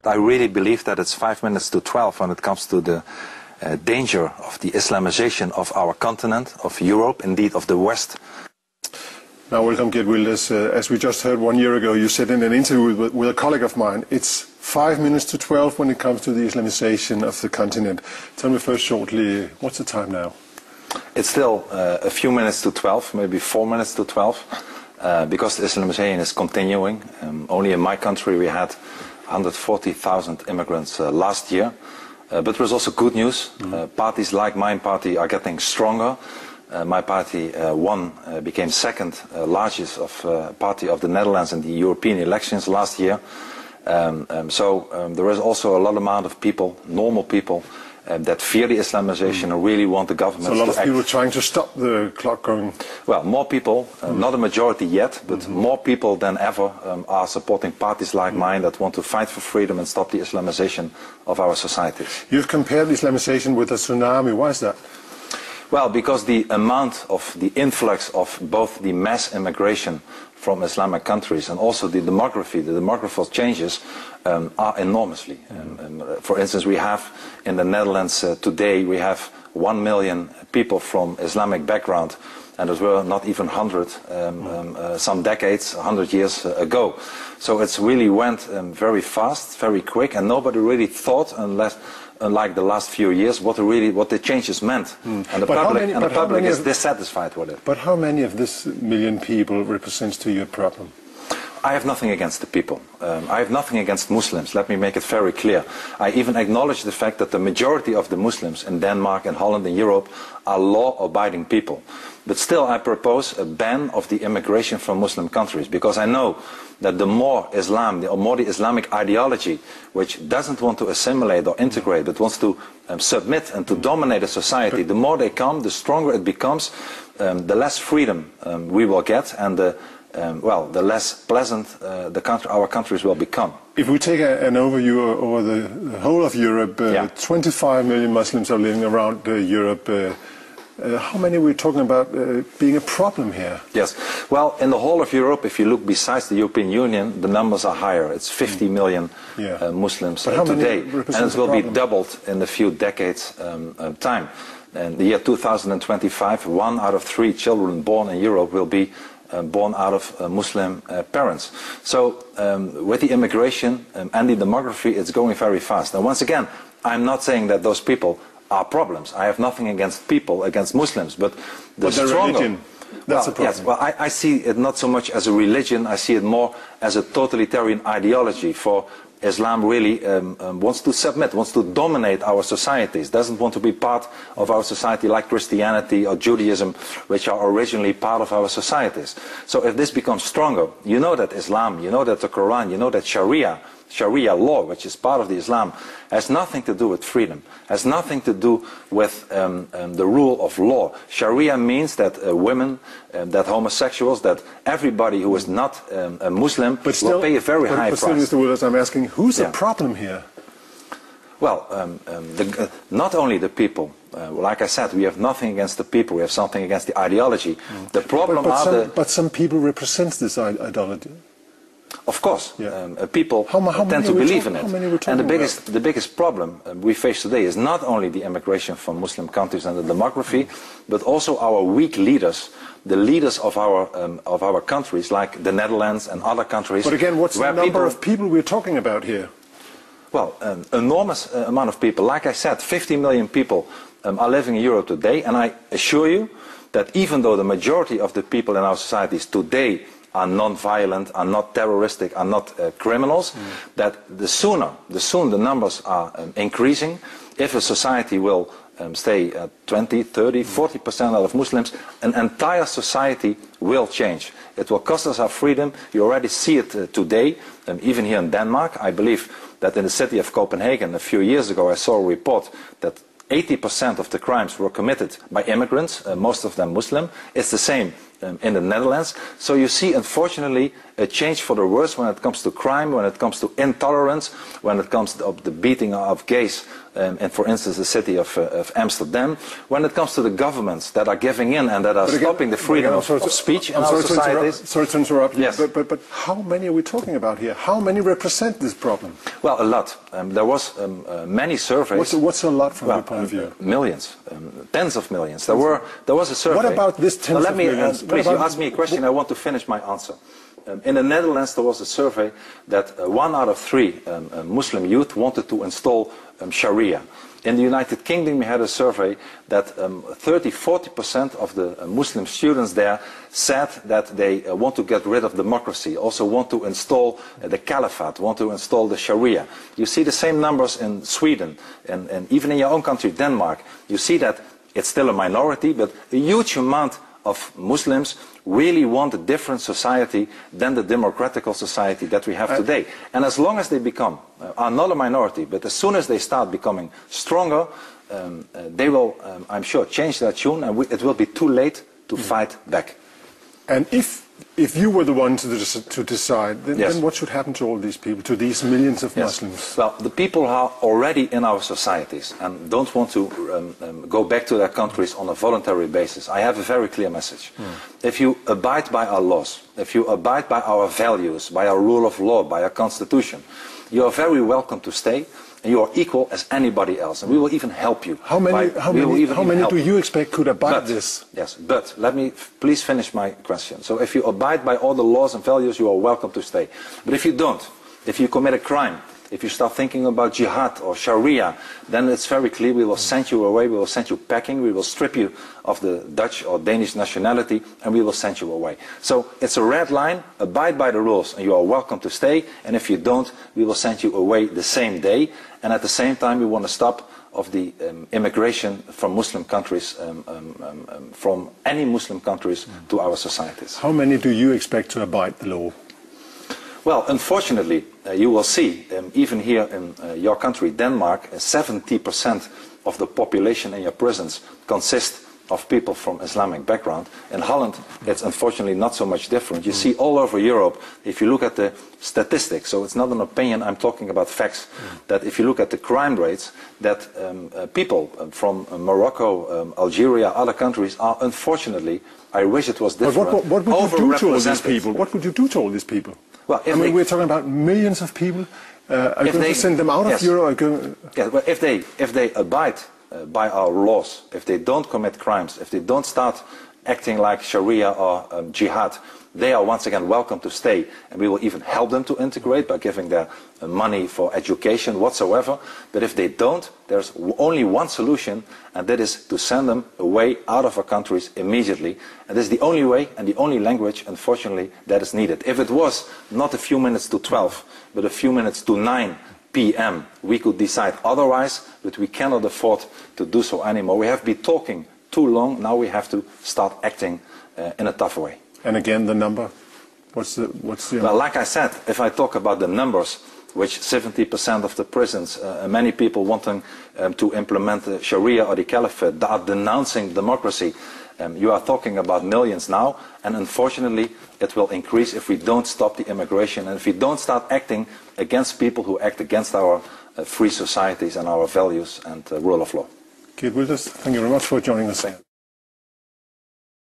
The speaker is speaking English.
I really believe that it's 5 minutes to 12 when it comes to the danger of the Islamization of our continent, of Europe, indeed of the West. Now, welcome, Geert Wilders. As we just heard 1 year ago, you said in an interview with a colleague of mine, it's 5 minutes to 12 when it comes to the Islamization of the continent. Tell me first shortly, what's the time now? It's still a few minutes to 12, maybe 4 minutes to 12, because the Islamization is continuing. Only in my country we had 140,000 immigrants last year. But there's also good news. Parties like my party are getting stronger. My party became second largest party of the Netherlands in the European elections last year. So there is also a lot amount of people, normal people, that fear the Islamization and really want the government to act. So a lot of people trying to stop the clock going? Well, more people, not a majority yet, but more people than ever are supporting parties like mine that want to fight for freedom and stop the Islamization of our societies. You've compared Islamization with a tsunami. Why is that? Well, because the amount of the influx of both the mass immigration from Islamic countries and also the demographical changes are enormously. For instance, we have in the Netherlands today, we have 1 million people from Islamic background, and there were not even 100 some decades, 100 years ago. So it's really went very fast, very quick, and nobody really thought, unlike the last few years, what the changes meant. And the public is dissatisfied with it. But how many of this million people represents to you a problem? I have nothing against the people. I have nothing against Muslims. Let me make it very clear. I even acknowledge the fact that the majority of the Muslims in Denmark and Holland and Europe are law-abiding people. But still I propose a ban of the immigration from Muslim countries, because I know that the more Islam, the more the Islamic ideology, which doesn't want to assimilate or integrate, but wants to submit and to dominate a society, the more they come, the stronger it becomes, the less freedom we will get, and the less pleasant our countries will become. If we take an overview over the whole of Europe, 25 million Muslims are living around Europe. How many are we talking about being a problem here? Yes, well, in the whole of Europe, if you look besides the European Union, the numbers are higher. It's 50 million Muslims today, and it will be doubled in a few decades' time. In the year 2025, 1 out of 3 children born in Europe will be born out of Muslim parents. So with the immigration and the demography, it's going very fast. And once again, I'm not saying that those people are problems. I have nothing against people, against Muslims, but the religion, that's a problem. Yes, well, I see it not so much as a religion, I see it more as a totalitarian ideology. For Islam really wants to submit, wants to dominate our societies, doesn't want to be part of our society like Christianity or Judaism, which are originally part of our societies. So if this becomes stronger, you know that Islam, you know that the Quran, you know that Sharia law, which is part of the Islam, has nothing to do with freedom, has nothing to do with the rule of law. Sharia means that women, that homosexuals, that everybody who is not a Muslim will pay a very high price. But still, Mr. Wilders, I'm asking, who's the problem here? Well, not only the people. Like I said, we have nothing against the people, we have something against the ideology. The problem but some people represent this ideology. Of course, people tend to believe in it. And the biggest problem we face today is not only the immigration from Muslim countries and the demography, but also our weak leaders, the leaders of our countries, like the Netherlands and other countries. But again, what's the number of people we're talking about here? Well, an enormous amount of people. Like I said, 50 million people are living in Europe today, and I assure you that even though the majority of the people in our societies today are non-violent, are not terroristic, are not criminals, that the sooner the numbers are increasing, if a society will stay at 20, 30, 40% out of Muslims, an entire society will change. It will cost us our freedom. You already see it today, even here in Denmark. I believe that in the city of Copenhagen a few years ago I saw a report that 80% of the crimes were committed by immigrants, most of them Muslim. It's the same in the Netherlands. So you see, unfortunately, a change for the worse when it comes to crime, when it comes to intolerance, when it comes to the beating of gays, and for instance the city of Amsterdam, when it comes to the governments that are giving in and that are stopping the freedom of speech in our societies. Sorry to interrupt. Yes. But how many are we talking about here? How many represent this problem? Well, a lot. There was many surveys. What's a lot from your point of view? Millions, tens of millions. There was a survey. What about this tens of millions? Please, you asked me a question. I want to finish my answer. In the Netherlands, there was a survey that 1 out of 3 Muslim youth wanted to install Sharia. In the United Kingdom, we had a survey that 30–40% of the Muslim students there said that they want to get rid of democracy, also want to install the caliphate, want to install the Sharia. You see the same numbers in Sweden and even in your own country, Denmark. You see that it's still a minority, but a huge amount of Muslims really want a different society than the democratical society that we have today. And as long as they are not a minority, but as soon as they start becoming stronger, they will, I'm sure, change their tune, and it will be too late to fight back. And if you were the one to decide, then what should happen to all these people, to these millions of Muslims? Well, the people are already in our societies and don't want to go back to their countries on a voluntary basis. I have a very clear message. If you abide by our laws, if you abide by our values, by our rule of law, by our constitution, you are very welcome to stay. And you are equal as anybody else, and we will even help you. How many do you expect could abide this? Yes, but let me please finish my question. So if you abide by all the laws and values, you are welcome to stay. But if you don't, if you commit a crime, if you start thinking about jihad or Sharia, then it's very clear we will send you away, we will send you packing, we will strip you of the Dutch or Danish nationality, and we will send you away. So it's a red line, abide by the rules, and you are welcome to stay, and if you don't, we will send you away the same day, and at the same time we want to stop of the immigration from Muslim countries, from any Muslim countries to our societies. How many do you expect to abide the law? Well, unfortunately, you will see, even here in your country, Denmark, 70% of the population in your prisons consist of people from Islamic background. In Holland, it's unfortunately not so much different. You see all over Europe, if you look at the statistics, so it's not an opinion, I'm talking about facts, that if you look at the crime rates, that people from Morocco, Algeria, other countries are unfortunately, I wish it was different, but what would you do to all these people? What would you do to all these people? Well, I mean, we're talking about millions of people. Are you going to send them out of Europe? Well, if they abide by our laws, if they don't commit crimes, if they don't start acting like Sharia or jihad, they are once again welcome to stay, and we will even help them to integrate by giving them money for education whatsoever. But if they don't, there's only one solution, and that is to send them away out of our countries immediately. And this is the only way and the only language, unfortunately, that is needed. If it was not a few minutes to 12, but a few minutes to 9 p.m., we could decide otherwise, but we cannot afford to do so anymore. We have been talking too long, now we have to start acting in a tougher way. And again, the number? What's the Well, like I said, if I talk about the numbers, which 70% of the prisons, many people wanting to implement the Sharia or the Caliphate, that are denouncing democracy, you are talking about millions now, and unfortunately it will increase if we don't stop the immigration and if we don't start acting against people who act against our free societies and our values and rule of law. Geert, thank you very much for joining us.